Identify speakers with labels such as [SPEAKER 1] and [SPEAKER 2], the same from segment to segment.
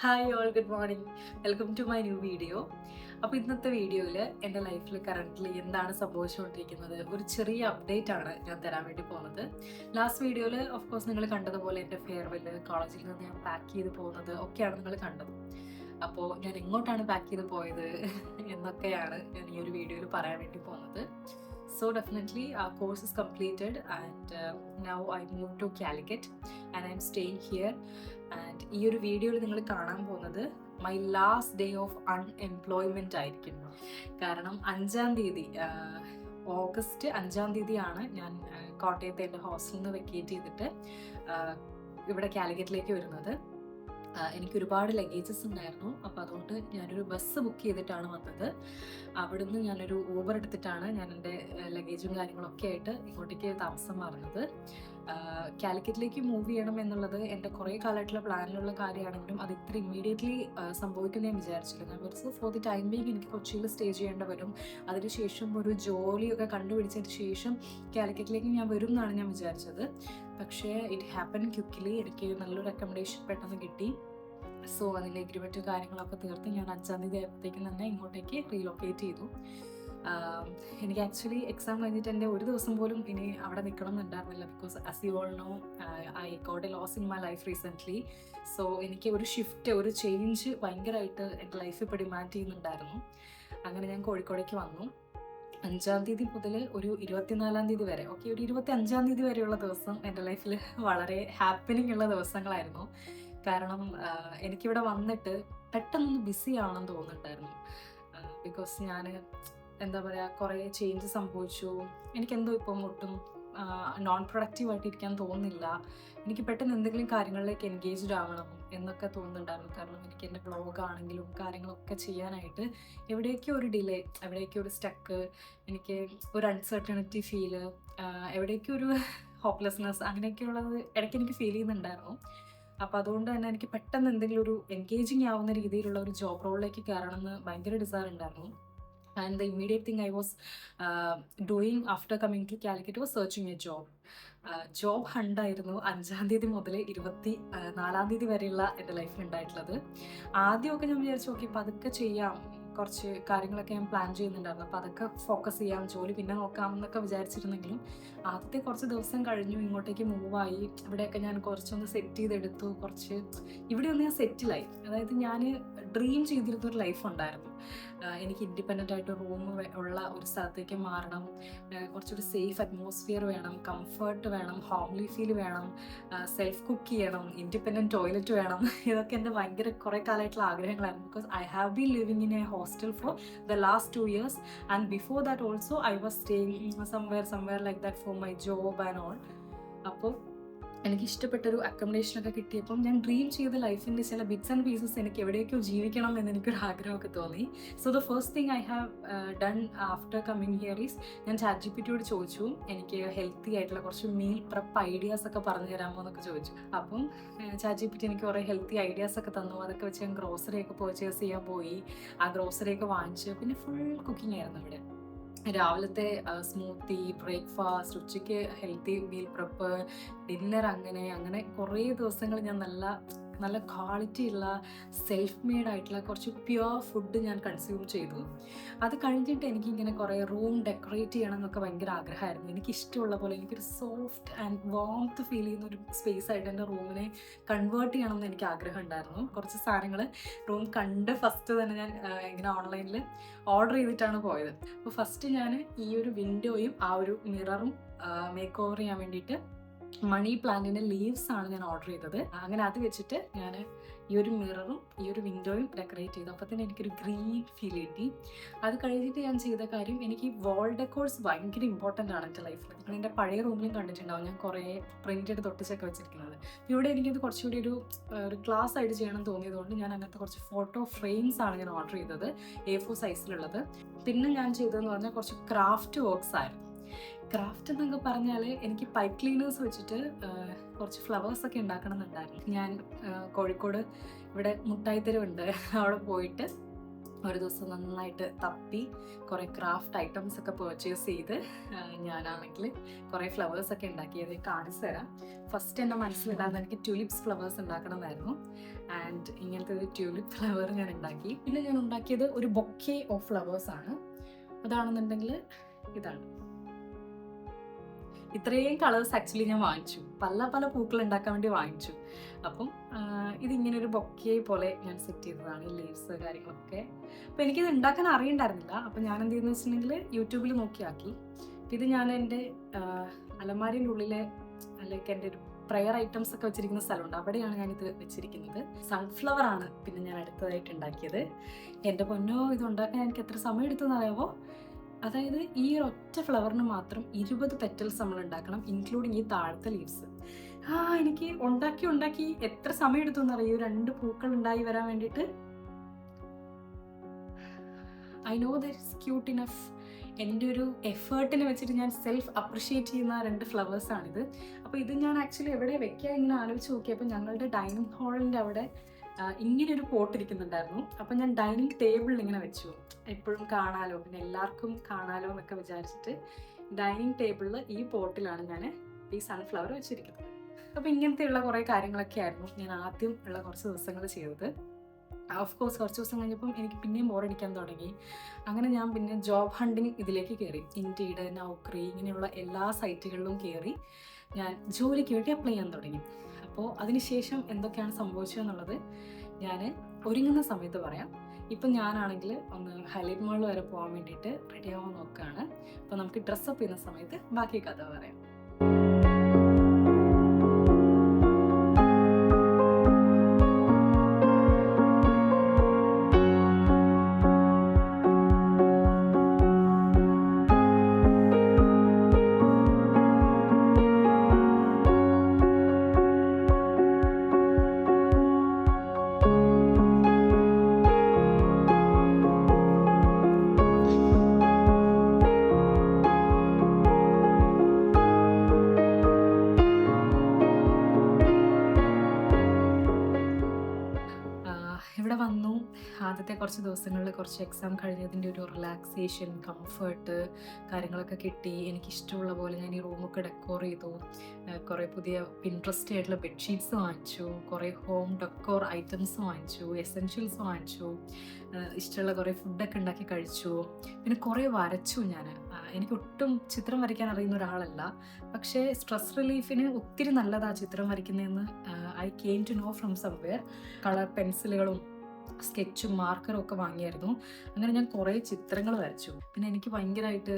[SPEAKER 1] Hi all, good morning. Welcome to my new video. അപ്പോൾ ഇന്നത്തെ വീഡിയോയിൽ എൻ്റെ ലൈഫിൽ കറൻ്റ്ലി എന്താണ് സംഭവിച്ചുകൊണ്ടിരിക്കുന്നത് ഒരു ചെറിയ അപ്ഡേറ്റ് ആണ് ഞാൻ തരാൻ വേണ്ടി പോകുന്നത്. ലാസ്റ്റ് വീഡിയോയിൽ ഓഫ് കോഴ്സ് നിങ്ങൾ കണ്ടതുപോലെ എൻ്റെ ഫെയർവെല്, കോളേജിൽ നിന്ന് ഞാൻ പാക്ക് ചെയ്ത് പോകുന്നത് ഒക്കെയാണ് നിങ്ങൾ കണ്ടത്. അപ്പോൾ ഞാൻ എങ്ങോട്ടാണ് പാക്ക് ചെയ്ത് പോയത് എന്നൊക്കെയാണ് ഞാൻ ഈ ഒരു വീഡിയോയിൽ പറയാൻ വേണ്ടി പോകുന്നത്. So definitely our course is completed and now I moved to Calicut and I'm staying here. And ഈ ഒരു വീഡിയോയിൽ നിങ്ങൾ കാണാൻ പോകുന്നത് my last day of unemployment ആയിരിക്കും. കാരണം 5-ാം തീയതി ഓഗസ്റ്റ് 5-ാം തീയതിയാണ് ഞാൻ കോട്ടയത്തെ എൻ്റെ ഹോസ്റ്റലിൽ നിന്ന് വെക്കേറ്റ് ചെയ്തിട്ട് ഇവിടെ കാലിക്കറ്റിലേക്ക് വരുന്നത്. എനിക്ക് ഒരുപാട് ലഗേജസ് ഉണ്ടായിരുന്നു. അപ്പോൾ അതുകൊണ്ട് ഞാനൊരു ബസ് ബുക്ക് ചെയ്തിട്ടാണ് വന്നത്. അവിടുന്ന് ഞാനൊരു ഊബർ എടുത്തിട്ടാണ് ഞാൻ എൻ്റെ ലഗേജും കാര്യങ്ങളൊക്കെ ആയിട്ട് ഇങ്ങോട്ടേക്ക് താമസം മാറുന്നത്. കാലിക്കറ്റിലേക്ക് മൂവ് ചെയ്യണം എന്നുള്ളത് എൻ്റെ കുറേ കാലമായിട്ടുള്ള പ്ലാനിലുള്ള കാര്യമാണെങ്കിലും അത് ഇത്ര ഇമ്മീഡിയറ്റ്ലി സംഭവിക്കുന്ന ഞാൻ വിചാരിച്ചില്ല. ഞാൻ വെറുതെ ഫോർ ദി ടൈം ബീങ് എനിക്ക് കൊച്ചിയിൽ സ്റ്റേ ചെയ്യേണ്ടി വരും. അതിനുശേഷം ഒരു ജോലിയൊക്കെ കണ്ടുപിടിച്ചതിന് ശേഷം കാലിക്കറ്റിലേക്ക് ഞാൻ വരും എന്നാണ് ഞാൻ വിചാരിച്ചത്. പക്ഷേ ഇറ്റ് ഹാപ്പൻ ക്വിക്ക്ലി. എനിക്ക് നല്ലൊരു അക്കോമഡേഷൻ പെട്ടെന്ന് കിട്ടി. സോ അതിൻ്റെ എഗ്രിമെൻറ്റ് കാര്യങ്ങളൊക്കെ തീർത്ത് ഞാൻ 5-ാം തീയതി ആയപ്പോഴത്തേക്കും തന്നെ ഇങ്ങോട്ടേക്ക് റീലൊക്കേറ്റ് ചെയ്തു. എനിക്ക് ആക്ച്വലി എക്സാം കഴിഞ്ഞിട്ട് എൻ്റെ ഒരു ദിവസം പോലും ഇനി അവിടെ നിൽക്കണം എന്നുണ്ടായിരുന്നില്ല. Because as you all know I got a loss in my life recently. So എനിക്ക് ഒരു ഷിഫ്റ്റ്, ഒരു ചേഞ്ച് ഭയങ്കരമായിട്ട് എൻ്റെ ലൈഫ് ഇപ്പോൾ ഡിമാൻഡ് ചെയ്യുന്നുണ്ടായിരുന്നു. അങ്ങനെ ഞാൻ കോഴിക്കോടേക്ക് വന്നു. 5-ാം തീയതി മുതൽ ഒരു 24-ാം തീയതി വരെ, ഒരു 25-ാം തീയതി വരെയുള്ള ദിവസം എൻ്റെ ലൈഫിൽ വളരെ ഹാപ്പനിങ് ഉള്ള ദിവസങ്ങളായിരുന്നു. കാരണം എനിക്കിവിടെ വന്നിട്ട് പെട്ടെന്നൊന്ന് ബിസി ആവണമെന്ന് തോന്നുന്നുണ്ടായിരുന്നു. ബിക്കോസ് ഞാൻ എന്താ പറയുക, കുറേ ചേഞ്ച് സംഭവിച്ചു. എനിക്കെന്തോ ഇപ്പം ഒട്ടും നോൺ പ്രൊഡക്റ്റീവായിട്ട് ഇരിക്കാൻ തോന്നുന്നില്ല. എനിക്ക് പെട്ടെന്ന് എന്തെങ്കിലും കാര്യങ്ങളിലേക്ക് എൻഗേജ്ഡ് ആവണം എന്നൊക്കെ തോന്നുന്നുണ്ടായിരുന്നു. കാരണം എനിക്ക് എൻ്റെ ബ്ലോഗാണെങ്കിലും കാര്യങ്ങളൊക്കെ ചെയ്യാനായിട്ട് എവിടെയൊക്കെ ഒരു ഡിലേ, എവിടെയൊക്കെ ഒരു സ്റ്റക്ക്, എനിക്ക് ഒരു അൺസർട്ടണിറ്റി ഫീല്, എവിടെയൊക്കെ ഒരു ഹോപ്പ്ലെസ്നെസ്, അങ്ങനെയൊക്കെയുള്ളത് ഇടയ്ക്ക് എനിക്ക് ഫീൽ ചെയ്യുന്നുണ്ടായിരുന്നു. അപ്പോൾ അതുകൊണ്ട് തന്നെ എനിക്ക് പെട്ടെന്ന് എന്തെങ്കിലും ഒരു എൻഗേജിങ് ആവുന്ന രീതിയിലുള്ള ഒരു ജോബ് റോളിലേക്ക് കയറണമെന്ന് ഭയങ്കര ഡിസയർ ഉണ്ടായിരുന്നു. And the immediate thing I was doing after coming to Calicut was searching a job. Job ഹണ്ടായിരുന്നു 5-ാം തീയതി മുതൽ 24-ാം തീയതി വരെയുള്ള എൻ്റെ ലൈഫിൽ ഉണ്ടായിട്ടുള്ളത്. ആദ്യമൊക്കെ ഞാൻ വിചാരിച്ചു ഓക്കെ പതുക്കെ ചെയ്യാം, കുറച്ച് കാര്യങ്ങളൊക്കെ ഞാൻ പ്ലാൻ ചെയ്യുന്നുണ്ടായിരുന്നു. അപ്പോൾ അതൊക്കെ ഫോക്കസ് ചെയ്യാം, ജോലി പിന്നെ നോക്കാം എന്നൊക്കെ വിചാരിച്ചിരുന്നെങ്കിലും ആദ്യത്തെ കുറച്ച് ദിവസം കഴിഞ്ഞു, ഇങ്ങോട്ടേക്ക് മൂവായി. ഇവിടെയൊക്കെ ഞാൻ കുറച്ചൊന്ന് സെറ്റ് ചെയ്തെടുത്തു. ഇവിടെ ഒന്ന് ഞാൻ സെറ്റിലായി. അതായത് ഞാൻ ഡ്രീം ചെയ്തിരുന്നൊരു ലൈഫ് ഉണ്ടായിരുന്നു. എനിക്ക് ഇൻഡിപെൻഡൻ്റ് ആയിട്ട് റൂം ഉള്ള ഒരു സ്ഥലത്തേക്ക് മാറണം, കുറച്ചൊരു സേഫ് അറ്റ്മോസ്ഫിയർ വേണം, കംഫർട്ട് വേണം, ഹോംലി ഫീൽ വേണം, സെൽഫ് കുക്ക് ചെയ്യണം, ഇൻഡിപെൻഡൻറ്റ് ടോയ്ലറ്റ് വേണം. ഇതൊക്കെ എൻ്റെ ഭയങ്കര കുറേ കാലമായിട്ടുള്ള ആഗ്രഹങ്ങളായിരുന്നു. Because I have been living in a hostel for the last 2 years and before that also I was staying somewhere like that for my job and all. അപ്പോൾ എനിക്ക് ഇഷ്ടപ്പെട്ടൊരു അക്കോമഡേഷനൊക്കെ കിട്ടിയപ്പം ഞാൻ ഡ്രീം ചെയ്ത ലൈഫിൻ്റെ ചില ബിറ്റ്സ് ആൻഡ് പീസസ് എനിക്ക് എവിടെയൊക്കെയോ ജീവിക്കണം എന്ന് എനിക്കൊരു ആഗ്രഹമൊക്കെ തോന്നി. So the first thing I have done after coming here is, ഞാൻ ChatGPT-യോട് ചോദിച്ചു എനിക്ക് ഹെൽത്തി ആയിട്ടുള്ള കുറച്ച് മീൽ പ്രപ്പ് ഐഡിയാസ് ഒക്കെ പറഞ്ഞു തരാമോ എന്നൊക്കെ ചോദിച്ചു. അപ്പം ChatGPT എനിക്ക് കുറേ ഹെൽത്തി ഐഡിയാസ് ഒക്കെ തന്നു. അതൊക്കെ വെച്ച് ഞാൻ ഗ്രോസറിയൊക്കെ പർച്ചേസ് ചെയ്യാൻ പോയി. ആ ഗ്രോസറിയൊക്കെ വാങ്ങിച്ച് പിന്നെ ഫുൾ കുക്കിംഗ് ആയിരുന്നു ഇവിടെ. രാവിലത്തെ സ്മൂത്തി, ബ്രേക്ക്ഫാസ്റ്റ്, ഉച്ചയ്ക്ക് ഹെൽത്തി മീൽ പ്രപ്പ്, ഡിന്നർ, അങ്ങനെ കുറേ ദിവസങ്ങൾ ഞാൻ നല്ല ക്വാളിറ്റി ഉള്ള സെൽഫ് മെയ്ഡ് ആയിട്ടുള്ള കുറച്ച് പ്യുവർ ഫുഡ് ഞാൻ കൺസ്യൂം ചെയ്തു. അത് കഴിഞ്ഞിട്ട് എനിക്കിങ്ങനെ കുറേ റൂം ഡെക്കറേറ്റ് ചെയ്യണം എന്നൊക്കെ ഭയങ്കര ആഗ്രഹമായിരുന്നു. എനിക്കിഷ്ടമുള്ള പോലെ എനിക്കൊരു സോഫ്റ്റ് ആൻഡ് വാംത്ത് ഫീൽ ചെയ്യുന്ന ഒരു സ്പേസ് ആയിട്ട് എൻ്റെ റൂമിനെ കൺവേർട്ട് ചെയ്യണം എന്ന് എനിക്ക് ആഗ്രഹം ഉണ്ടായിരുന്നു. കുറച്ച് സാധനങ്ങൾ റൂം കണ്ട് ഫസ്റ്റ് തന്നെ ഞാൻ ഇങ്ങനെ ഓൺലൈനിൽ ഓർഡർ ചെയ്തിട്ടാണ് പോയത്. അപ്പോൾ ഫസ്റ്റ് ഞാൻ ഈ ഒരു വിൻഡോയും ആ ഒരു മിററും മേക്ക് ഓവർ ചെയ്യാൻ വേണ്ടിയിട്ട് മണി പ്ലാന്റിൻ്റെ ലീവ്സ് ആണ് ഞാൻ ഓർഡർ ചെയ്തത്. അങ്ങനെ അത് വെച്ചിട്ട് ഞാൻ ഈ ഒരു മിററും ഈ ഒരു വിൻഡോയും ഡെക്കറേറ്റ് ചെയ്തു. അപ്പോൾ തന്നെ എനിക്കൊരു ഗ്രീൻ ഫീൽ കിട്ടി. അത് കഴിഞ്ഞിട്ട് ഞാൻ ചെയ്ത കാര്യം, എനിക്ക് വാൾ ഡെക്കോർസ് ഭയങ്കര ഇമ്പോർട്ടൻ്റ് ആണ് എൻ്റെ ലൈഫിൽ. നിങ്ങൾ എൻ്റെ പഴയ റൂമിലും കണ്ടിട്ടുണ്ടാവും ഞാൻ കുറേ പ്രിൻറ്റഡ് തൊട്ടിച്ചൊക്കെ വെച്ചിരിക്കുന്നത്. ഇവിടെ എനിക്കത് കുറച്ചുകൂടി ഒരു ക്ലാസ് ആയിട്ട് ചെയ്യണം തോന്നിയതുകൊണ്ട് ഞാൻ അങ്ങനത്തെ കുറച്ച് ഫോട്ടോ ഫ്രെയിംസ് ആണ് ഞാൻ ഓർഡർ ചെയ്തത്, A4 സൈസിലുള്ളത്. പിന്നെ ഞാൻ ചെയ്തതെന്ന് പറഞ്ഞാൽ കുറച്ച് ക്രാഫ്റ്റ് വർക്ക്സ് ആയിരുന്നു. ക്രാഫ്റ്റ് എന്നൊക്കെ പറഞ്ഞാൽ എനിക്ക് പൈപ്പ് ക്ലീനേഴ്സ് വെച്ചിട്ട് കുറച്ച് ഫ്ലവേഴ്സൊക്കെ ഉണ്ടാക്കണം എന്നുണ്ടായിരുന്നു. ഞാൻ കോഴിക്കോട് ഇവിടെ മുട്ടായിത്തെരുവുണ്ട്, അവിടെ പോയിട്ട് ഒരു ദിവസം നന്നായിട്ട് തപ്പി കുറേ ക്രാഫ്റ്റ് ഐറ്റംസ് ഒക്കെ പർച്ചേസ് ചെയ്ത് ഞാനാണെങ്കിൽ കുറേ ഫ്ലവേഴ്സൊക്കെ ഉണ്ടാക്കിയത് കാണിച്ചു തരാം. ഫസ്റ്റ് എൻ്റെ മനസ്സിലുണ്ടാകുന്ന എനിക്ക് ട്യൂലിപ്സ് ഫ്ലവേഴ്സ് ഉണ്ടാക്കണമെന്നായിരുന്നു. ആൻഡ് ഇങ്ങനത്തെ ഒരു ട്യൂലിപ്പ് ഫ്ലവർ ഞാൻ ഉണ്ടാക്കി. പിന്നെ ഞാൻ ഉണ്ടാക്കിയത് ഒരു ബൊക്കെ ഓഫ് ഫ്ലവേഴ്സാണ്. അതാണെന്നുണ്ടെങ്കിൽ ഇതാണ്. ഇത്രയും കളേഴ്സ് ആക്ച്വലി ഞാൻ വാങ്ങിച്ചു, പല പല പൂക്കൾ ഉണ്ടാക്കാൻ വേണ്ടി വാങ്ങിച്ചു. അപ്പം ഇതിങ്ങനെ ഒരു ബൊക്കെ പോലെ ഞാൻ സെറ്റ് ചെയ്തതാണ്, ലീവ്സ് കാര്യങ്ങളൊക്കെ. അപ്പോൾ എനിക്കിത് ഉണ്ടാക്കാൻ അറിയണ്ടായിരുന്നില്ല. അപ്പം ഞാൻ എന്ത് ചെയ്യുന്നത് വെച്ചിട്ടുണ്ടെങ്കിൽ യൂട്യൂബിൽ നോക്കിയാക്കി. ഇത് ഞാൻ എൻ്റെ അലമാരിൻ്റെ ഉള്ളിലെ ലൈക്ക് എൻ്റെ ഒരു പ്രയർ ഐറ്റംസ് ഒക്കെ വെച്ചിരിക്കുന്ന സ്ഥലമുണ്ട്, അവിടെയാണ് ഞാനിത് വെച്ചിരിക്കുന്നത്. സൺഫ്ലവർ ആണ് പിന്നെ ഞാൻ അടുത്തതായിട്ട് ഉണ്ടാക്കിയത്. എൻ്റെ പൊന്നോ, ഇത് ഉണ്ടാക്കാൻ എനിക്ക് എത്ര സമയം എടുത്തെന്ന് അറിയാമോ? അതായത് ഈ ഒറ്റ ഫ്ലവറിന് മാത്രം 20 പെറ്റൽസ് നമ്മൾ ഉണ്ടാക്കണം, ഇൻക്ലൂഡിങ് ഈ താഴത്തെ ലീവ്സ്. എനിക്ക് ഉണ്ടാക്കി എത്ര സമയം എടുത്തു എന്നറിയോ 2 പൂക്കൾ ഉണ്ടായി വരാൻ വേണ്ടിയിട്ട്. I know that it's cute enough. എൻ്റെ ഒരു എഫേർട്ടിനെ വെച്ചിട്ട് ഞാൻ സെൽഫ് അപ്രിഷിയേറ്റ് ചെയ്യുന്ന 2 ഫ്ലവേഴ്സാണിത്. അപ്പോൾ ഇത് ഞാൻ ആക്ച്വലി എവിടെ വെക്കാൻ ഇങ്ങനെ ആലോചിച്ച് നോക്കിയപ്പോൾ ഞങ്ങളുടെ ഡൈനിങ് ഹാളിൻ്റെ അവിടെ ഇങ്ങനെയൊരു പോട്ട് ഇരിക്കുന്നുണ്ടായിരുന്നു. അപ്പം ഞാൻ ഡൈനിങ് ടേബിളിൽ ഇങ്ങനെ വെച്ചു, എപ്പോഴും കാണാലോ, പിന്നെ എല്ലാവർക്കും കാണാലോ എന്നൊക്കെ വിചാരിച്ചിട്ട് ഡൈനിങ് ടേബിളിൽ ഈ പോട്ടിലാണ് ഞാൻ ഈ സൺഫ്ലവർ വെച്ചിരിക്കുന്നത്. അപ്പോൾ ഇങ്ങനത്തെയുള്ള കുറേ കാര്യങ്ങളൊക്കെ ആയിരുന്നു ഞാൻ ആദ്യം ഉള്ള കുറച്ച് ദിവസങ്ങൾ ചെയ്തത്. ഓഫ് കോഴ്സ് കുറച്ച് ദിവസം കഴിഞ്ഞപ്പം എനിക്ക് പിന്നെയും ബോറടിക്കാൻ തുടങ്ങി. അങ്ങനെ ഞാൻ പിന്നെ ജോബ് ഹണ്ടിങ് ഇതിലേക്ക് കയറി. ഇൻഡീഡ്, നൗക്കറി ഇങ്ങനെയുള്ള എല്ലാ സൈറ്റുകളിലും കയറി ഞാൻ ജോലിക്ക് വേണ്ടി അപ്ലൈ ചെയ്യാൻ തുടങ്ങി. അപ്പോൾ അതിനുശേഷം എന്തൊക്കെയാണ് സംഭവിച്ചതെന്നുള്ളത് ഞാൻ ഒരുങ്ങുന്ന സമയത്ത് പറയാം. ഇപ്പം ഞാനാണെങ്കിൽ ഒന്ന് ഹൈലൈറ്റ് മാളിൽ വരെ പോകാൻ വേണ്ടിയിട്ട് റെഡി ആവാൻ നോക്കുകയാണ്. അപ്പോൾ നമുക്ക് ഡ്രസ്സപ്പ് ചെയ്യുന്ന സമയത്ത് ബാക്കി കഥ പറയാം. ഇവിടെ വന്നു. ആദ്യത്തെ കുറച്ച് ദിവസങ്ങളിൽ കുറച്ച് എക്സാം കഴിഞ്ഞതിൻ്റെ ഒരു റിലാക്സേഷൻ, കംഫർട്ട് കാര്യങ്ങളൊക്കെ കിട്ടി. എനിക്കിഷ്ടമുള്ള പോലെ ഞാൻ ഈ റൂമൊക്കെ ഡെക്കോർ ചെയ്തു. കുറേ പുതിയ പിൻട്രസ്റ്റി ആയിട്ടുള്ള ബെഡ്ഷീറ്റ്സ് വാങ്ങിച്ചു, കുറേ ഹോം ഡെക്കോർ ഐറ്റംസ് വാങ്ങിച്ചു, എസെൻഷ്യൽസ് വാങ്ങിച്ചു, ഇഷ്ടമുള്ള കുറേ ഫുഡൊക്കെ ഉണ്ടാക്കി കഴിച്ചു. പിന്നെ കുറേ വരച്ചു. എനിക്ക് ഒട്ടും ചിത്രം വരയ്ക്കാൻ അറിയുന്ന ഒരാളല്ല, പക്ഷേ സ്ട്രെസ് റിലീഫിന് ഒത്തിരി നല്ലതാണ് ചിത്രം വരയ്ക്കുന്നതെന്ന് I came to know from somewhere. Colour പെൻസിലുകളും സ്കെച്ചും മാർക്കറും ഒക്കെ വാങ്ങിയായിരുന്നു. അങ്ങനെ ഞാൻ കുറേ ചിത്രങ്ങൾ വരച്ചു. പിന്നെ എനിക്ക് ഭയങ്കരമായിട്ട്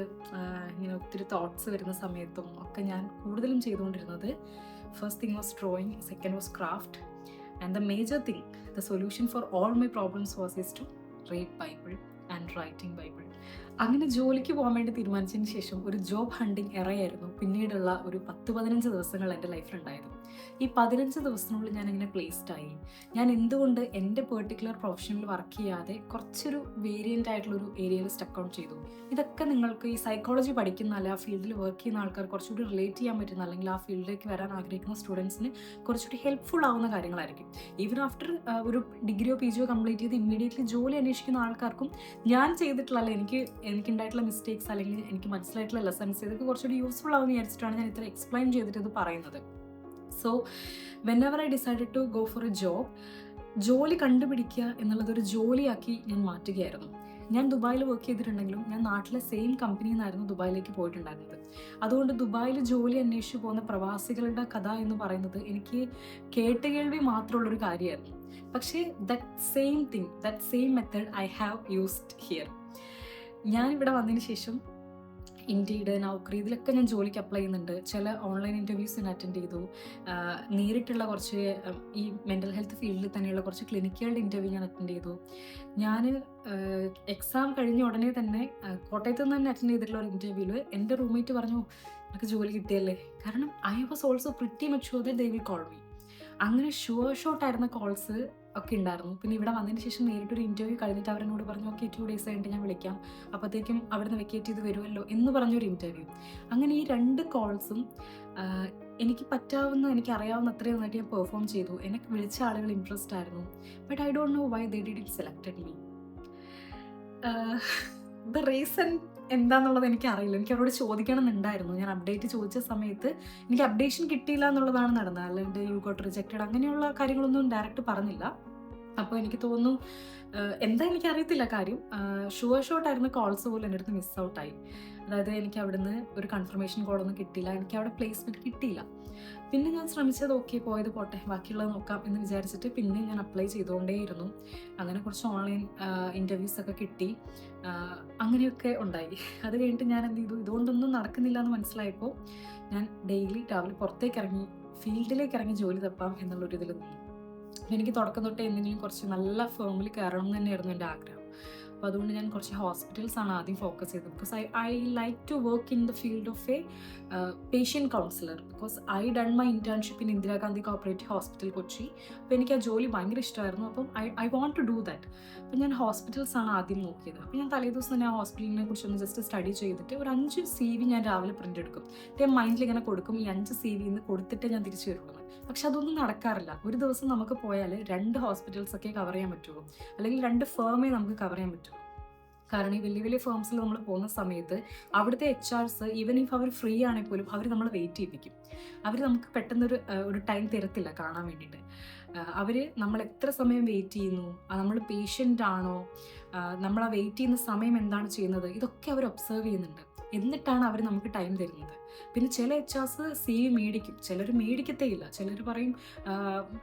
[SPEAKER 1] ഇങ്ങനെ ഒത്തിരി തോട്ട്സ് വരുന്ന സമയത്തും ഒക്കെ ഞാൻ കൂടുതലും ചെയ്തുകൊണ്ടിരുന്നത് first thing was drawing, second was craft, and the major thing, the solution for all my problems was is to read Bible and writing Bible. അങ്ങനെ ജോലിക്ക് പോകാൻ വേണ്ടി തീരുമാനിച്ചതിന് ശേഷം ഒരു ജോബ് ഹണ്ടിങ് എറയായിരുന്നു പിന്നീടുള്ള ഒരു 10-15 ദിവസങ്ങൾ എൻ്റെ ലൈഫിലുണ്ടായത്. ഈ 15 ദിവസത്തിനുള്ളിൽ ഞാനിങ്ങനെ പ്ലേസ്ഡായി. ഞാൻ എന്തുകൊണ്ട് എൻ്റെ പെർട്ടിക്കുലർ പ്രൊഫഷനിൽ വർക്ക് ചെയ്യാതെ കുറച്ചൊരു വേരിയൻ്റ് ആയിട്ടുള്ളൊരു ഏരിയയിൽ സ്റ്റക്ക് ഔട്ട് ചെയ്തു? ഇതൊക്കെ നിങ്ങൾക്ക് ഈ സൈക്കോളജി പഠിക്കുന്ന അല്ല ആ ഫീൽഡിൽ വർക്ക് ചെയ്യുന്ന ആൾക്കാർ കുറച്ചുകൂടി റിലേറ്റ് ചെയ്യാൻ പറ്റുന്ന, അല്ലെങ്കിൽ ആ ഫീൽഡിലേക്ക് വരാൻ ആഗ്രഹിക്കുന്ന സ്റ്റുഡൻസിന് കുറച്ചുകൂടി ഹെൽപ്ഫുൾ ആവുന്ന കാര്യങ്ങളായിരിക്കും. ഈവൻ ആഫ്റ്റർ ഒരു ഡിഗ്രിയോ PGയോ കംപ്ലീറ്റ് ചെയ്ത് ഇമ്മീഡിയറ്റ്ലി ജോലി അന്വേഷിക്കുന്ന ആൾക്കാർക്കും ഞാൻ ചെയ്തിട്ടുള്ള എനിക്കുണ്ടായിട്ടുള്ള മിസ്റ്റേക്സ് അല്ലെങ്കിൽ എനിക്ക് മനസ്സിലായിട്ടുള്ള ലെസൺസ് ഇതൊക്കെ കുറച്ചുകൂടി യൂസ്ഫുൾ ആവുമെന്ന് വിചാരിച്ചിട്ടാണ് ഞാൻ ഇത്ര എക്സ്പ്ലെയിൻ ചെയ്തിട്ട് ഇത് പറയുന്നത്. So whenever I decided to go for a job, ജോലി കണ്ടുപിടിക്കുക എന്നുള്ളതൊരു ജോലിയാക്കി ഞാൻ മാറ്റുകയായിരുന്നു. ഞാൻ ദുബായിൽ വർക്ക് ചെയ്തിട്ടുണ്ടെങ്കിലും ഞാൻ നാട്ടിലെ സെയിം കമ്പനിയിൽ നിന്നായിരുന്നു ദുബായിലേക്ക് പോയിട്ടുണ്ടായിരുന്നത്. അതുകൊണ്ട് ദുബായിൽ ജോലി അന്വേഷിച്ച് പോകുന്ന പ്രവാസികളുടെ കഥ എന്ന് പറയുന്നത് എനിക്ക് കേട്ടുകേൾവി മാത്രമുള്ളൊരു കാര്യമായിരുന്നു. പക്ഷേ that same method I have used here. ഞാനിവിടെ വന്നതിന് ശേഷം ഇൻഡീഡ്, നൗക്കറി ഇതിലൊക്കെ ഞാൻ ജോലിക്ക് അപ്ലൈ ചെയ്യുന്നുണ്ട്. ചില ഓൺലൈൻ ഇൻ്റർവ്യൂസിന് അറ്റൻഡ് ചെയ്തു. നേരിട്ടുള്ള കുറച്ച് ഈ മെൻ്റൽ ഹെൽത്ത് ഫീൽഡിൽ തന്നെയുള്ള കുറച്ച് ക്ലിനിക്കുകളുടെ ഇൻ്റർവ്യൂ ഞാൻ അറ്റൻഡ് ചെയ്തു. ഞാൻ എക്സാം കഴിഞ്ഞ ഉടനെ തന്നെ കോട്ടയത്ത് നിന്ന് തന്നെ അറ്റൻഡ് ചെയ്തിട്ടുള്ള ഒരു ഇൻ്റർവ്യൂവിൽ എൻ്റെ റൂംമേറ്റ് പറഞ്ഞു, എനിക്ക് ജോലി കിട്ടിയല്ലേ. കാരണം I was also pretty much sure that they will call me. അങ്ങനെ ഷുവർ ഷോട്ടായിരുന്ന കോൾസ് ഒക്കെ ഉണ്ടായിരുന്നു. പിന്നെ ഇവിടെ വന്നതിന് ശേഷം നേരിട്ടൊരു ഇൻ്റർവ്യൂ കഴിഞ്ഞിട്ട് അവരെന്നോട് പറഞ്ഞു, ഓക്കെ 2 days കഴിഞ്ഞിട്ട് ഞാൻ വിളിക്കാം, അപ്പോഴത്തേക്കും അവിടുന്ന് വെക്കേറ്റ് ചെയ്ത് വരുമല്ലോ എന്ന് പറഞ്ഞൊരു ഇൻ്റർവ്യൂ. അങ്ങനെ ഈ 2 കോൾസും എനിക്ക് എനിക്കറിയാവുന്ന അത്രയും നന്നായിട്ട് ഞാൻ പെർഫോം ചെയ്തു. എനിക്ക് വിളിച്ച ആളുകൾ ഇൻട്രസ്റ്റ് ആയിരുന്നു. But I don't know why they didn't selected me. The reason എന്താണെന്നുള്ളത് എനിക്കറിയില്ല. എനിക്ക് അവരോട് ചോദിക്കണമെന്നുണ്ടായിരുന്നു. ഞാൻ അപ്ഡേറ്റ് ചോദിച്ച സമയത്ത് എനിക്ക് അപ്ഡേഷൻ കിട്ടിയില്ല എന്നുള്ളതാണ് നടന്നത്. അല്ലാണ്ട് യു ഗോട്ട് റിജക്റ്റഡ് അങ്ങനെയുള്ള കാര്യങ്ങളൊന്നും ഡയറക്റ്റ് പറഞ്ഞില്ല. അപ്പോൾ എനിക്ക് തോന്നുന്നു എന്താ എനിക്കറിയത്തില്ല കാര്യം. ഷുവർ ഷോട്ടായിരുന്നു കോൾസ് പോലും എൻ്റെ അടുത്ത് മിസ് ഔട്ടായി. അതായത് എനിക്ക് അവിടുന്ന് ഒരു കൺഫർമേഷൻ കോളൊന്നും കിട്ടിയില്ല. എനിക്ക് അവിടെ പ്ലേസ്മെൻറ്റ് കിട്ടിയില്ല. പിന്നെ ഞാൻ ശ്രമിച്ചത് ഓക്കെ പോയത് പോട്ടെ, ബാക്കിയുള്ളത് നോക്കാം എന്ന് വിചാരിച്ചിട്ട് പിന്നെ ഞാൻ അപ്ലൈ ചെയ്തുകൊണ്ടേയിരുന്നു. അങ്ങനെ കുറച്ച് ഓൺലൈൻ ഇൻ്റർവ്യൂസൊക്കെ കിട്ടി. അങ്ങനെയൊക്കെ ഉണ്ടായി. അത് കഴിഞ്ഞിട്ട് ഞാൻ എന്ത് ചെയ്തു, ഇതുകൊണ്ടൊന്നും നടക്കുന്നില്ല എന്ന് മനസ്സിലായപ്പോൾ ഞാൻ ഡെയിലി രാവിലെ പുറത്തേക്ക് ഇറങ്ങി ഫീൽഡിലേക്ക് ഇറങ്ങി ജോലി തപ്പാം എന്നുള്ളൊരു ഇതിൽ നിന്നു. എനിക്ക് തുടക്കം തൊട്ടേ എന്തെങ്കിലും കുറച്ച് നല്ല ഫേമിൽ കയറണം എന്ന് തന്നെയായിരുന്നു എൻ്റെ ആഗ്രഹം. അപ്പോൾ അതുകൊണ്ട് ഞാൻ കുറച്ച് ഹോസ്പിറ്റൽസാണ് ആദ്യം ഫോക്കസ് ചെയ്തത്. Because I like to work in the field of A patient councillor. Because I done my internship in Indira Gandhi cooperative hospital Kochi. അപ്പോൾ എനിക്ക് ആ ജോലി ഭയങ്കര ഇഷ്ടമായിരുന്നു. അപ്പം I want to do that. അപ്പം ഞാൻ ഹോസ്പിറ്റൽസാണ് ആദ്യം നോക്കിയത്. അപ്പോൾ ഞാൻ തലേദിവസം തന്നെ ആ ഹോസ്പിറ്റലിനെ കുറിച്ചൊന്ന് ജസ്റ്റ് സ്റ്റഡി ചെയ്തിട്ട് ഒരു 5 CV ഞാൻ രാവിലെ പ്രിൻ്റ് എടുക്കും. ഞാൻ മൈൻഡിൽ ഇങ്ങനെ കൊടുക്കും, ഈ 5 CV കൊടുത്തിട്ട് ഞാൻ തിരിച്ചു വരുള്ളൂ. പക്ഷെ അതൊന്നും നടക്കാറില്ല. ഒരു ദിവസം നമുക്ക് പോയാൽ 2 ഹോസ്പിറ്റൽസൊക്കെ കവർ ചെയ്യാൻ പറ്റുള്ളൂ, അല്ലെങ്കിൽ 2 ഫേമേ നമുക്ക് കവർ ചെയ്യാൻ പറ്റുള്ളൂ. കാരണം ഈ വലിയ വലിയ ഫേംസിൽ നമ്മൾ പോകുന്ന സമയത്ത് അവിടുത്തെ HRs ഈവൻ ഇഫ് അവർ ഫ്രീ ആണെങ്കിൽ പോലും അവർ നമ്മൾ വെയിറ്റ് ചെയ്യിപ്പിക്കും. അവർ നമുക്ക് പെട്ടെന്നൊരു ഒരു ടൈം തരത്തില്ല കാണാൻ വേണ്ടിയിട്ട്. അവർ നമ്മൾ എത്ര സമയം വെയിറ്റ് ചെയ്യുന്നു, നമ്മൾ പേഷ്യൻ്റ് ആണോ, നമ്മൾ ആ വെയിറ്റ് ചെയ്യുന്ന സമയം എന്താണ് ചെയ്യുന്നത്, ഇതൊക്കെ അവർ ഒബ്സർവ് ചെയ്യുന്നുണ്ട്. എന്നിട്ടാണ് അവർ നമുക്ക് ടൈം തരുന്നത്. പിന്നെ ചില HRs CV മേടിക്കും, ചിലർ മേടിക്കത്തേ ഇല്ല. ചിലർ പറയും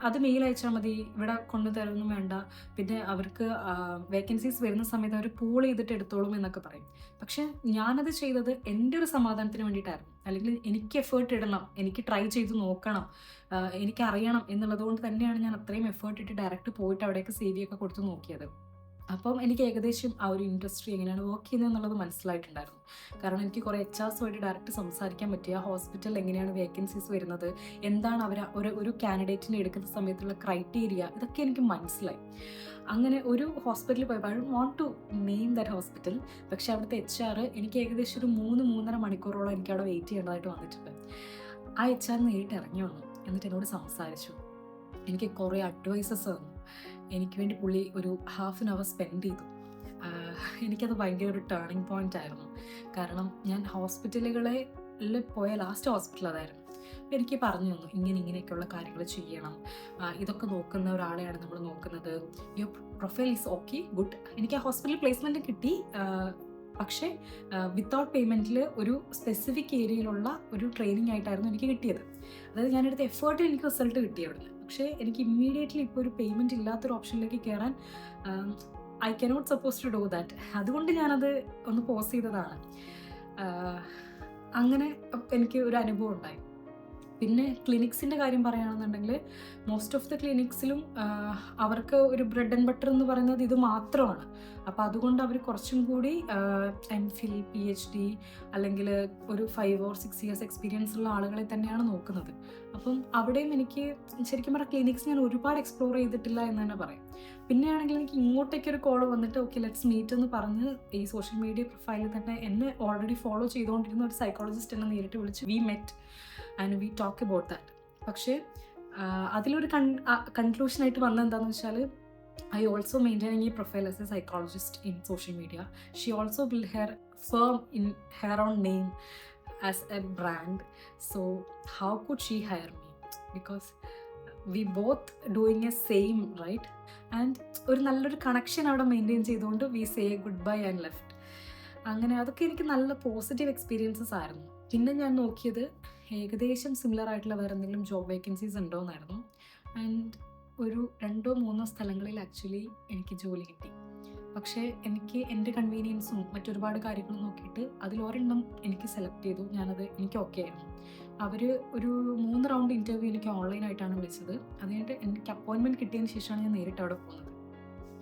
[SPEAKER 1] അത് മെയിൽ അയച്ചാൽ മതി, ഇവിടെ കൊണ്ടുതരൊന്നും വേണ്ട, പിന്നെ അവർക്ക് വേക്കൻസീസ് വരുന്ന സമയത്ത് അവർ പൂൾ ചെയ്തിട്ട് എടുത്തോളും എന്നൊക്കെ പറയും. പക്ഷെ ഞാനത് ചെയ്തത് എൻ്റെ ഒരു സമാധാനത്തിന് വേണ്ടിയിട്ടായിരുന്നു. അല്ലെങ്കിൽ എനിക്ക് എഫേർട്ട് ഇടണം, എനിക്ക് ട്രൈ ചെയ്ത് നോക്കണം, എനിക്കറിയണം എന്നുള്ളത് കൊണ്ട് തന്നെയാണ് ഞാൻ അത്രയും എഫേർട്ട് ഇട്ട് ഡയറക്റ്റ് പോയിട്ട് അവിടേക്ക് CV ഒക്കെ കൊടുത്ത് നോക്കിയത്. അപ്പം എനിക്ക് ഏകദേശം ആ ഒരു ഇൻഡസ്ട്രി എങ്ങനെയാണ് വർക്ക് ചെയ്യുന്നത് എന്നുള്ളത് മനസ്സിലായിട്ടുണ്ടായിരുന്നു. കാരണം എനിക്ക് കുറേ HRസുമായിട്ട് ഡയറക്റ്റ് സംസാരിക്കാൻ പറ്റിയ ഹോസ്പിറ്റലിൽ എങ്ങനെയാണ് വേക്കൻസീസ് വരുന്നത്, എന്താണ് അവർ ഒരു കാൻഡിഡേറ്റിനെ എടുക്കുന്ന സമയത്തുള്ള ക്രൈറ്റീരിയ, ഇതൊക്കെ എനിക്ക് മനസ്സിലായി. അങ്ങനെ ഒരു ഹോസ്പിറ്റലിൽ പോയപ്പോൾ I want to name that hospital. പക്ഷേ അവിടുത്തെ HR എനിക്ക് ഏകദേശം ഒരു 3-3.5 മണിക്കൂറോളം എനിക്ക് അവിടെ വെയിറ്റ് ചെയ്യേണ്ടതായിട്ട് വന്നിട്ടുണ്ട്. ആ HR നേരിട്ട് ഇറങ്ങി വന്നു, എന്നിട്ട് എന്നോട് സംസാരിച്ചു, എനിക്ക് കുറേ അഡ്വൈസസ് തന്നു. എനിക്ക് വേണ്ടി പുള്ളി ഒരു ഹാഫ് ആൻ അവർ സ്പെൻഡ് ചെയ്തു. എനിക്കത് ഭയങ്കര ഒരു ടേണിംഗ് പോയിൻ്റ് ആയിരുന്നു. കാരണം ഞാൻ ഹോസ്പിറ്റലുകളിൽ പോയ ലാസ്റ്റ് ഹോസ്പിറ്റൽ അതായിരുന്നു. അപ്പോൾ എനിക്ക് പറഞ്ഞു തന്നു, ഇങ്ങനെയൊക്കെയുള്ള കാര്യങ്ങൾ ചെയ്യണം, ഇതൊക്കെ നോക്കുന്ന ഒരാളെയാണ് നമ്മൾ നോക്കുന്നത്, your profile is okay, good. എനിക്ക് ആ ഹോസ്പിറ്റൽ പ്ലേസ്മെൻറ്റ് കിട്ടി. പക്ഷേ വിത്തൗട്ട് പേയ്മെൻറ്റിൽ ഒരു സ്പെസിഫിക് ഏരിയയിലുള്ള ഒരു ട്രെയിനിങ് ആയിട്ടായിരുന്നു എനിക്ക് കിട്ടിയത്. അതായത് ഞാനെടുത്ത എഫേർട്ടിൽ എനിക്ക് റിസൾട്ട് കിട്ടി അവിടെ. പക്ഷേ എനിക്ക് ഇമ്മീഡിയറ്റ്ലി ഇപ്പോൾ ഒരു പേയ്മെൻറ്റ് ഇല്ലാത്തൊരു ഓപ്ഷനിലേക്ക് കയറാൻ I cannot suppose to do that. അതുകൊണ്ട് ഞാനത് ഒന്ന് പോസ് ചെയ്തതാണ്. അങ്ങനെ എനിക്ക് ഒരു അനുഭവം ഉണ്ടായി. പിന്നെ ക്ലിനിക്സിൻ്റെ കാര്യം പറയുകയാണെന്നുണ്ടെങ്കിൽ മോസ്റ്റ് ഓഫ് ദ ക്ലിനിക്സിലും അവർക്ക് ഒരു ബ്രെഡ് ആൻഡ് ബട്ടർ എന്ന് പറയുന്നത് ഇത് മാത്രമാണ്. അപ്പോൾ അതുകൊണ്ട് അവർ കുറച്ചും കൂടി MPhil PhD അല്ലെങ്കിൽ ഒരു 5 or 6 years എക്സ്പീരിയൻസ് ഉള്ള ആളുകളെ തന്നെയാണ് നോക്കുന്നത്. അപ്പം അവിടെയും എനിക്ക് ശരിക്കും പറഞ്ഞാൽ ക്ലിനിക്സ് ഞാൻ ഒരുപാട് എക്സ്പ്ലോർ ചെയ്തിട്ടില്ല എന്ന് തന്നെ പറയും. പിന്നെയാണെങ്കിൽ എനിക്ക് ഇങ്ങോട്ടേക്കൊരു കോൾ വന്നിട്ട് ഓക്കെ ലെറ്റ്സ് മീറ്റ് എന്ന് പറഞ്ഞ് ഈ സോഷ്യൽ മീഡിയ പ്രൊഫൈലിൽ തന്നെ എന്നെ ഓൾറെഡി ഫോളോ ചെയ്തുകൊണ്ടിരുന്ന ഒരു സൈക്കോളജിസ്റ്റ് എന്നെ നേരിട്ട് വിളിച്ച് we met and we talk about that. പക്ഷേ അതിലൊരു കൺക്ലൂഷനായിട്ട് വന്നത് എന്താണെന്ന് വെച്ചാൽ I also maintaining a profile as a psychologist in social media. She also built her firm in her own name as a brand. So how could she hire me? Because we both doing a same, right? And ഒരു നല്ലൊരു connection അവിടെ maintain ചെയ്തുകൊണ്ട് we say good bye and left. അങ്ങനെ അതൊക്കെ എനിക്ക് നല്ല positive experiences ആയിരുന്നു. പിന്നെ ഞാൻ നോക്കിയത് ഏകദേശം സിമിലർ ആയിട്ടുള്ള വേറെ എന്തെങ്കിലും ജോബ് വേക്കൻസീസ് ഉണ്ടോ എന്നായിരുന്നു. ആൻഡ് ഒരു 2-3 സ്ഥലങ്ങളിൽ ആക്ച്വലി എനിക്ക് ജോലി കിട്ടി. പക്ഷേ എനിക്ക് എൻ്റെ കൺവീനിയൻസും മറ്റൊരുപാട് കാര്യങ്ങളും നോക്കിയിട്ട് അതിലൊരെണ്ണം എനിക്ക് സെലക്ട് ചെയ്തു. എനിക്ക് ഓക്കെ ആയിരുന്നു. അവർ ഒരു 3 റൗണ്ട് ഇൻ്റർവ്യൂ എനിക്ക് ഓൺലൈനായിട്ടാണ് വിളിച്ചത്. അത് കഴിഞ്ഞിട്ട് എനിക്ക് അപ്പോയിൻമെൻറ്റ് കിട്ടിയതിന് ശേഷമാണ് ഞാൻ നേരിട്ട് അവിടെ പോകുന്നത്.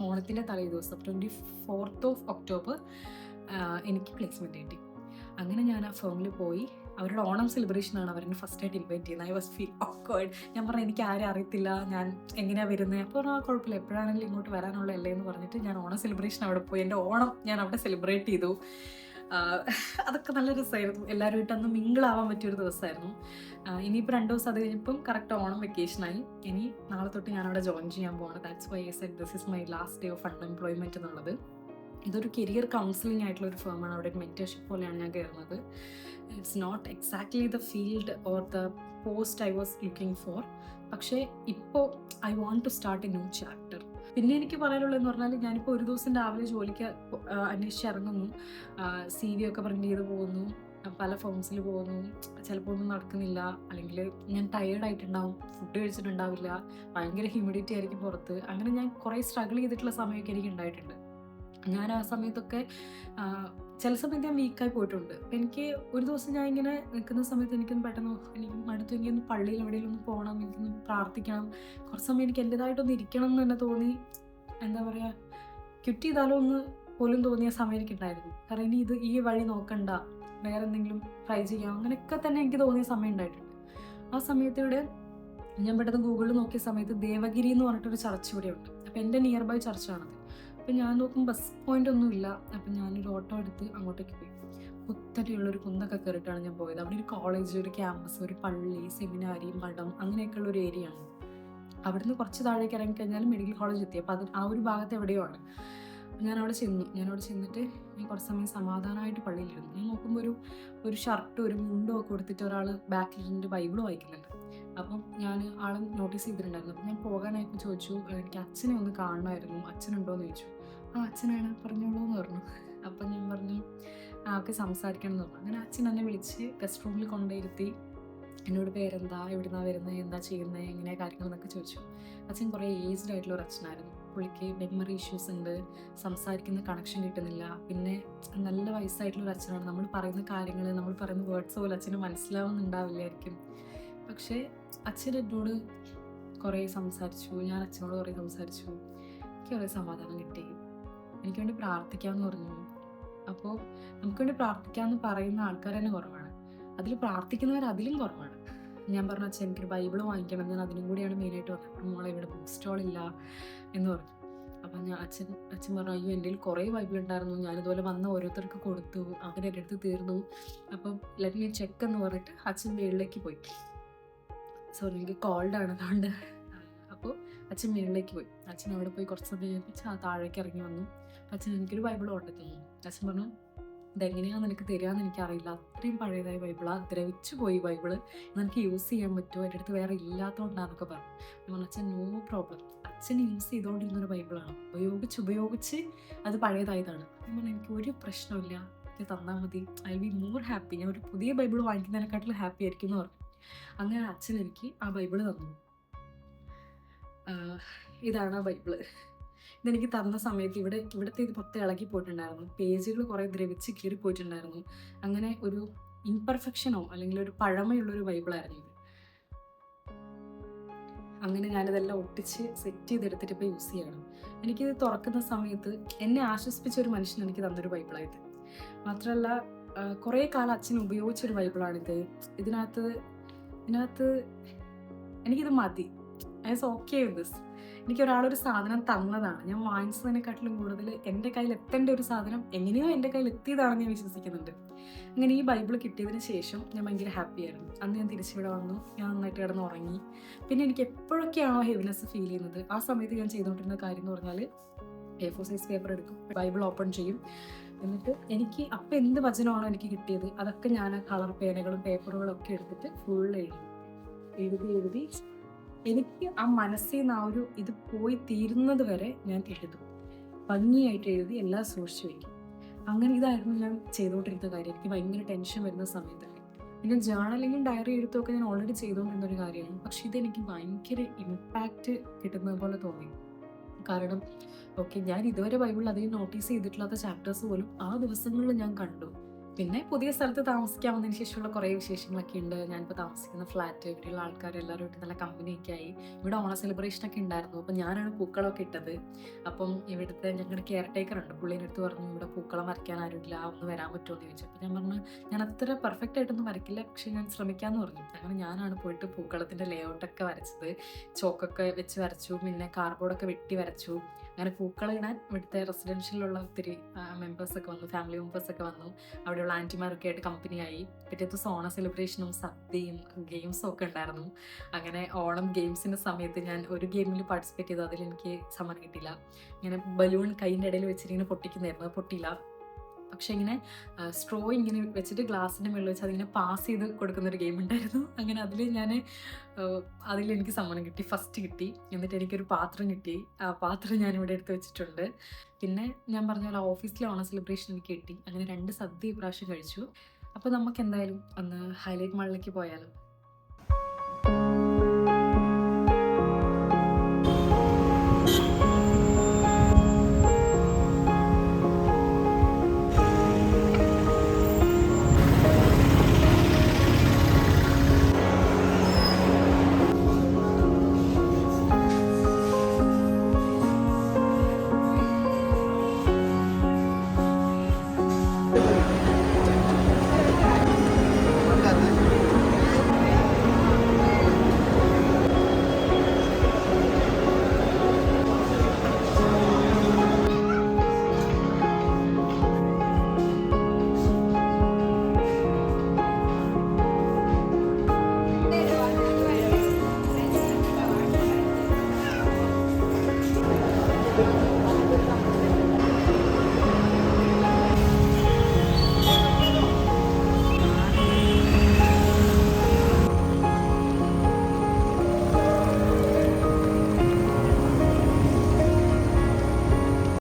[SPEAKER 1] ഓണത്തിൻ്റെ തലേ ദിവസം 24th of October എനിക്ക് പ്ലേസ്മെൻറ്റ് കിട്ടി. അങ്ങനെ ഞാൻ ആ ഫേമിൽ പോയി. അവരുടെ ഓണം സെലിബ്രേഷനാണ് അവരെന്നെ ഫസ്റ്റായിട്ട് ഇൻവൈറ്റ് ചെയ്യുന്നത്. I was feel awkward. ഞാൻ പറഞ്ഞു എനിക്ക് ആരും അറിയത്തില്ല, ഞാൻ എങ്ങനെയാണ് വരുന്നത്. അപ്പോൾ കുഴപ്പമില്ല, എപ്പോഴാണെങ്കിലും ഇങ്ങോട്ട് വരാനുള്ളതല്ലേ എന്ന് പറഞ്ഞിട്ട് ഞാൻ ഓണം സെലിബ്രേഷൻ അവിടെ പോയി. എൻ്റെ ഓണം ഞാൻ അവിടെ സെലിബ്രേറ്റ് ചെയ്തു. അതൊക്കെ നല്ല രസമായിരുന്നു. എല്ലാവരുമായിട്ട് അന്ന് മിങ്കിളാവാൻ പറ്റിയൊരു ദിവസമായിരുന്നു. ഇനിയിപ്പോൾ 2 ദിവസം അത് കഴിഞ്ഞപ്പം കറക്റ്റ് ഓണം വെക്കേഷനായി. ഇനി നാളെ തൊട്ട് ഞാൻ അവിടെ ജോയിൻ ചെയ്യാൻ പോകണം. That's why I said this is my last day of unemployment എന്നുള്ളത്. ഇതൊരു കരിയർ കൗൺസിലിംഗ് ആയിട്ടുള്ള ഒരു ഫേമാണ്. അവിടെ ഒരു മെൻറ്റർഷിപ്പ് പോലെയാണ് ഞാൻ കയറുന്നത്. It's not exactly the field or the post I was looking for. പക്ഷേ ഇപ്പോൾ I want to start a new chapter. പിന്നെ എനിക്ക് പറയാനുള്ളതെന്ന് പറഞ്ഞാൽ, ഞാനിപ്പോൾ ഒരു ദിവസം രാവിലെ ജോലിക്ക് അന്വേഷിച്ചിറങ്ങുന്നു, CV ഒക്കെ പ്രിൻ്റ് ചെയ്ത് പോകുന്നു, പല ഫോംസിൽ പോകുന്നു, ചിലപ്പോൾ ഒന്നും നടക്കുന്നില്ല, അല്ലെങ്കിൽ ഞാൻ ടയേർഡായിട്ടുണ്ടാവും, ഫുഡ് കഴിച്ചിട്ടുണ്ടാവില്ല, ഭയങ്കര ഹ്യൂമിഡിറ്റി ആയിരിക്കും പുറത്ത്. അങ്ങനെ ഞാൻ കുറേ സ്ട്രഗിൾ ചെയ്തിട്ടുള്ള സമയമൊക്കെ എനിക്ക് ഉണ്ടായിട്ടുണ്ട്. ഞാൻ ആ സമയത്തൊക്കെ ചില സമയത്ത് ഞാൻ വീക്കായി പോയിട്ടുണ്ട്. അപ്പം എനിക്ക് ഒരു ദിവസം ഞാൻ ഇങ്ങനെ നിൽക്കുന്ന സമയത്ത് എനിക്കൊന്ന് പെട്ടെന്ന് എനിക്ക് മടുത്തു, എനിക്കൊന്ന് പള്ളിയിൽ എവിടെയെങ്കിലും ഒന്ന് പോകണം, എനിക്കൊന്ന് പ്രാർത്ഥിക്കണം, കുറച്ച് സമയം എനിക്ക് എൻ്റെതായിട്ടൊന്ന് ഇരിക്കണം എന്ന് തന്നെ തോന്നി. എന്താ പറയുക, ക്വിറ്റ് ചെയ്താലോ എന്ന് പോലും തോന്നിയ സമയം എനിക്കുണ്ടായിരുന്നു. കാരണം ഇനി ഈ വഴി നോക്കണ്ട, വേറെ എന്തെങ്കിലും ട്രൈ ചെയ്യാം, അങ്ങനെയൊക്കെ തന്നെ എനിക്ക് തോന്നിയ സമയം ഉണ്ടായിട്ടുണ്ട്. ആ സമയത്തിവിടെ ഞാൻ പെട്ടെന്ന് ഗൂഗിളിൽ നോക്കിയ സമയത്ത് ദേവഗിരി എന്ന് പറഞ്ഞിട്ടൊരു ചർച്ച് ഇവിടെ ഉണ്ട്. അപ്പോൾ എൻ്റെ നിയർ ബൈ ചർച്ചാണത്. അപ്പം ഞാൻ നോക്കും ബസ് പോയിൻ്റ് ഒന്നുമില്ല. അപ്പം ഞാനൊരു ഓട്ടോ എടുത്ത് അങ്ങോട്ടേക്ക് പോയി. കുത്തനെയുള്ളൊരു കുന്നൊക്കെ കയറിയിട്ടാണ് ഞാൻ പോയത്. അവിടെ ഒരു കോളേജ്, ഒരു ക്യാമ്പസ്, ഒരു പള്ളി, സെമിനാരി, മഠം, അങ്ങനെയൊക്കെയുള്ള ഒരു ഏരിയ ആണ്. അവിടുന്ന് കുറച്ച് താഴേക്ക് ഇറങ്ങിക്കഴിഞ്ഞാൽ മെഡിക്കൽ കോളേജ് എത്തി. അപ്പോൾ അത് ആ ഒരു ഭാഗത്ത് എവിടെയോ ആണ്. ഞാനവിടെ ചെന്നിട്ട് ഞാൻ കുറച്ച് സമയം സമാധാനമായിട്ട് പള്ളിയിലിരുന്നു. ഞാൻ നോക്കുമ്പോൾ ഒരു ഷർട്ടും ഒരു മുണ്ടും ഒക്കെ കൊടുത്തിട്ട് ഒരാൾ ബാക്കിലിരുന്നിട്ട് ബൈബിൾ വായിക്കുന്നുണ്ട്. അപ്പം ഞാൻ ആളെ നോട്ടീസ് ചെയ്തിട്ടുണ്ടായിരുന്നു. അപ്പം ഞാൻ പോകാനായപ്പോൾ ചോദിച്ചു, എനിക്ക് അച്ഛനെ ഒന്ന് കാണണമായിരുന്നു, അച്ഛനുണ്ടോ എന്ന് ചോദിച്ചു. അച്ഛനാണ്, പറഞ്ഞോളൂ എന്ന് പറഞ്ഞു. അപ്പം ഞാൻ പറഞ്ഞു ഒക്കെ സംസാരിക്കണം എന്ന് പറഞ്ഞു. അങ്ങനെ അച്ഛൻ എന്നെ വിളിച്ച് ഗസ്റ്റ് റൂമിൽ കൊണ്ടുപോയിരുത്തി എന്നോട് പേരെന്താ, എവിടുന്നാ വരുന്നത്, എന്താ ചെയ്യുന്നത്, എങ്ങനെ കാര്യങ്ങളെന്നൊക്കെ ചോദിച്ചു. അച്ഛൻ കുറേ ഏജ്ഡ് ആയിട്ടുള്ള ഒരു അച്ഛനായിരുന്നു. പുള്ളിക്ക് മെമ്മറി ഇഷ്യൂസ് ഉണ്ട്, സംസാരിക്കുന്ന കണക്ഷൻ കിട്ടുന്നില്ല. പിന്നെ നല്ല വയസ്സായിട്ടുള്ളൊരു അച്ഛനാണ്. നമ്മൾ പറയുന്ന കാര്യങ്ങൾ, നമ്മൾ പറയുന്ന വേർഡ്സ് പോലും അച്ഛന് മനസ്സിലാവുന്നുണ്ടാവില്ലായിരിക്കും. പക്ഷേ അച്ഛൻ എന്നോട് കുറേ സംസാരിച്ചു, ഞാൻ അച്ഛനോട് കുറേ സംസാരിച്ചു. എനിക്ക് കുറേ സമാധാനം കിട്ടി. എനിക്ക് വേണ്ടി പ്രാർത്ഥിക്കാമെന്ന് പറഞ്ഞു. അപ്പോൾ നമുക്ക് വേണ്ടി പ്രാർത്ഥിക്കാമെന്ന് പറയുന്ന ആൾക്കാർ തന്നെ കുറവാണ്, അതിൽ പ്രാർത്ഥിക്കുന്നവർ അതിലും കുറവാണ്. ഞാൻ പറഞ്ഞു, അച്ഛൻ എനിക്കൊരു ബൈബിൾ വാങ്ങിക്കണം, ഞാൻ അതിനും കൂടിയാണ് മെയിനായിട്ട് വന്നത്. മോളെ ഇവിടെ ബുക്ക് സ്റ്റോളില്ല എന്ന് പറഞ്ഞു. അപ്പം അച്ഛൻ പറഞ്ഞു, അയ്യോ എൻ്റെ കയ്യിൽ കുറേ ബൈബിൾ ഉണ്ടായിരുന്നു, ഞാനിതുപോലെ വന്ന ഓരോരുത്തർക്ക് കൊടുത്തു, അങ്ങനെ എൻ്റെ അടുത്ത് തീർന്നു, അപ്പം ലെറ്റ് മീ ചെക്ക് എന്ന് പറഞ്ഞിട്ട് അച്ഛൻ മേളിലേക്ക് പോയി. സോറി, എനിക്ക് കോൾഡാണ്, അതുകൊണ്ട്. അപ്പോൾ അച്ഛൻ മേളിലേക്ക് പോയി. അച്ഛൻ അവിടെ പോയി കുറച്ച് സമയം കഴിഞ്ഞിട്ട് താഴേക്ക് ഇറങ്ങി വന്നു. അച്ഛൻ എനിക്കൊരു ബൈബിൾ കൊണ്ടു തന്നു. അച്ഛൻ പറഞ്ഞു, ഇതെങ്ങനെയാണ് നിനക്ക് തരികയെന്ന് എനിക്കറിയില്ല, അത്രയും പഴയതായ ബൈബിളാണ്, ദ്രവിച്ചു പോയി ബൈബിള്, നിനക്ക് യൂസ് ചെയ്യാൻ പറ്റുമോ, എൻ്റെ അടുത്ത് വേറെ ഇല്ലാത്തതുകൊണ്ടാണെന്നൊക്കെ പറഞ്ഞു. ഞാൻ പറഞ്ഞു, അച്ഛൻ നോ പ്രോബ്ലം, അച്ഛൻ യൂസ് ചെയ്തുകൊണ്ടിരുന്നൊരു ബൈബിളാണ്, ഉപയോഗിച്ച് അത് പഴയതായതാണ്. ഞാൻ പറഞ്ഞു, എനിക്ക് ഒരു പ്രശ്നമില്ല, എനിക്ക് തന്നാൽ മതി, I will be more happy, ഞാൻ ഒരു പുതിയ ബൈബിൾ വാങ്ങിക്കുന്നതിനെക്കാട്ടിലും ഹാപ്പി ആയിരിക്കും എന്ന് പറഞ്ഞു. അങ്ങനെ അച്ഛൻ എനിക്ക് ആ ബൈബിള് തന്നു. ഇതാണ് ആ ബൈബിള്. ഇതെനിക്ക് തന്ന സമയത്ത് ഇവിടുത്തെ ഇത് മൊത്തം ഇളകി പോയിട്ടുണ്ടായിരുന്നു, പേജുകൾ കുറേ ദ്രവിച്ച് കീറിപ്പോയിട്ടുണ്ടായിരുന്നു. അങ്ങനെ ഒരു ഇംപെർഫെക്ഷനോ അല്ലെങ്കിൽ ഒരു പഴമയുള്ളൊരു ബൈബിളായിരുന്നു ഇത്. അങ്ങനെ ഞാനിതെല്ലാം ഒട്ടിച്ച് സെറ്റ് ചെയ്തെടുത്തിട്ട് ഇപ്പോൾ യൂസ് ചെയ്യണം. എനിക്കിത് തുറക്കുന്ന സമയത്ത് എന്നെ ആശ്വസിപ്പിച്ച ഒരു മനുഷ്യൻ എനിക്ക് തന്നൊരു ബൈബിളായത്. മാത്രമല്ല കുറേ കാലം അച്ഛൻ ഉപയോഗിച്ചൊരു ബൈബിളാണിത്. ഇതിനകത്ത് എനിക്കിത് മതി, I was okay with this. എനിക്ക് ഒരാളൊരു സാധനം തന്നതാണ്, ഞാൻ വാങ്ങിച്ചതിനെക്കാട്ടിലും കൂടുതൽ എൻ്റെ കയ്യിൽ എത്തേണ്ട ഒരു സാധനം എങ്ങനെയോ എൻ്റെ കയ്യിൽ എത്തിയതാണെന്ന് ഞാൻ വിശ്വസിക്കുന്നുണ്ട്. അങ്ങനെ ഈ ബൈബിൾ കിട്ടിയതിന് ശേഷം ഞാൻ ഭയങ്കര ഹാപ്പി ആയിരുന്നു. അന്ന് ഞാൻ തിരിച്ചിവിടെ വന്നു, ഞാൻ നന്നായിട്ട് കിടന്ന് ഉറങ്ങി. പിന്നെ എനിക്ക് എപ്പോഴൊക്കെയാണോ ഹെവിനെസ് ഫീൽ ചെയ്യുന്നത്, ആ സമയത്ത് ഞാൻ ചെയ്തുകൊണ്ടിരുന്ന കാര്യം എന്ന് പറഞ്ഞാൽ A4 സൈസ് പേപ്പർ എടുക്കും, ബൈബിൾ ഓപ്പൺ ചെയ്യും, എന്നിട്ട് എനിക്ക് അപ്പം എന്ത് വചനമാണോ എനിക്ക് കിട്ടിയത് അതൊക്കെ ഞാൻ ആ കളർ പേനകളും പേപ്പറുകളും ഒക്കെ എടുത്തിട്ട് ഫുൾ എഴുതി എനിക്ക് ആ മനസ്സിൽ നിന്ന് ആ ഒരു ഇത് പോയി തീരുന്നത് വരെ ഞാൻ എഴുതും, ഭംഗിയായിട്ട് എഴുതി എല്ലാം സൂക്ഷിച്ചു വയ്ക്കും. അങ്ങനെ ഇതായിരുന്നു ഞാൻ ചെയ്തുകൊണ്ടിരുന്ന കാര്യം. എനിക്ക് ഭയങ്കര ടെൻഷൻ വരുന്ന സമയത്തൊക്കെ പിന്നെ ജേർണലിങ്ങും ഡയറി എഴുത്തുമൊക്കെ ഞാൻ ഓൾറെഡി ചെയ്തുകൊണ്ടിരുന്നൊരു കാര്യമാണ്. പക്ഷെ ഇതെനിക്ക് ഭയങ്കര ഇമ്പാക്റ്റ് കിട്ടുന്നത് പോലെ തോന്നി. കാരണം ഞാൻ ഇതുവരെ ബൈബിളിൽ അധികം നോട്ടീസ് ചെയ്തിട്ടില്ലാത്ത ചാപ്റ്റേഴ്സ് പോലും ആ ദിവസങ്ങളിൽ ഞാൻ കണ്ടു. പിന്നെ പുതിയ സ്ഥലത്ത് താമസിക്കാൻ വന്നതിന് ശേഷമുള്ള കുറേ വിശേഷങ്ങളൊക്കെ ഉണ്ട്. ഞാനിപ്പോൾ താമസിക്കുന്ന ഫ്ലാറ്റ്, ഇവിടെയുള്ള ആൾക്കാരെല്ലാവരുമായിട്ട് നല്ല കമ്പനിയൊക്കെ ആയി. ഇവിടെ ഓണ സെലിബ്രേഷനൊക്കെ ഉണ്ടായിരുന്നു. അപ്പം ഞാനാണ് പൂക്കളമൊക്കെ ഇട്ടത്. അപ്പം ഇവിടുത്തെ ഞങ്ങളുടെ കെയർ ടേക്കർ ഉണ്ട്, പുള്ളീൻ്റെ അടുത്ത് പറഞ്ഞു, ഇവിടെ പൂക്കളം വരയ്ക്കാൻ ആരുമില്ല, ഒന്ന് വരാൻ പറ്റുമോ എന്ന് ചോദിച്ചു. അപ്പം ഞാൻ പറഞ്ഞു, ഞാൻ അത്ര പെർഫെക്റ്റ് ആയിട്ടൊന്നും വരയ്ക്കില്ല, പക്ഷെ ഞാൻ ശ്രമിക്കാമെന്ന് പറഞ്ഞു. അങ്ങനെ ഞാനാണ് പോയിട്ട് പൂക്കളത്തിൻ്റെ ലേഔട്ടൊക്കെ വരച്ചത്, ചോക്കൊക്കെ വെച്ച് വരച്ചു, പിന്നെ കാർഡ്ബോർഡൊക്കെ വെട്ടി വരച്ചു. അങ്ങനെ പൂക്കളിടാൻ ഇവിടുത്തെ റെസിഡൻഷ്യലിലുള്ള ഒത്തിരി മെമ്പേഴ്സൊക്കെ വന്നു, ഫാമിലി മെമ്പേഴ്സൊക്കെ വന്നു. അവിടെയുള്ള ആൻറ്റിമാരൊക്കെ ആയിട്ട് കമ്പനിയായി. പിറ്റേ ദിവസം ഓണ സെലിബ്രേഷനും സദ്യയും ഗെയിംസും ഒക്കെ ഉണ്ടായിരുന്നു. അങ്ങനെ ഓണം ഗെയിംസിൻ്റെ സമയത്ത് ഞാൻ ഒരു ഗെയിമിൽ പാർട്ടിസിപ്പേറ്റ് ചെയ്തു. അതിലെനിക്ക് സമ്മാനം കിട്ടിയില്ല. ഇങ്ങനെ ബലൂൺ കൈയിൻ്റെ ഇടയിൽ വെച്ചിട്ട് ഇങ്ങനെ പൊട്ടിക്കുന്നതായിരുന്നു, അത് പൊട്ടിയില്ല. പക്ഷെ ഇങ്ങനെ സ്ട്രോ ഇങ്ങനെ വെച്ചിട്ട് ഗ്ലാസിൻ്റെ മുകളിൽ വെച്ച് അതിങ്ങനെ പാസ് ചെയ്ത് കൊടുക്കുന്നൊരു ഗെയിം ഉണ്ടായിരുന്നു. അങ്ങനെ അതിലെനിക്ക് സമ്മാനം കിട്ടി, ഫസ്റ്റ് കിട്ടി. എന്നിട്ട് എനിക്കൊരു പാത്രം കിട്ടി. ആ പാത്രം ഞാനിവിടെ എടുത്ത് വെച്ചിട്ടുണ്ട്. പിന്നെ ഞാൻ പറഞ്ഞ പോലെ ഓഫീസിലെ ഓണ സെലിബ്രേഷൻ എനിക്ക് കിട്ടി. അങ്ങനെ 2 സദ്യ ഇപ്രാവശ്യം കഴിച്ചു. അപ്പോൾ നമുക്ക് എന്തായാലും ഒന്ന് ഹൈലൈറ്റ് മാളിലേക്ക് പോയാലോ?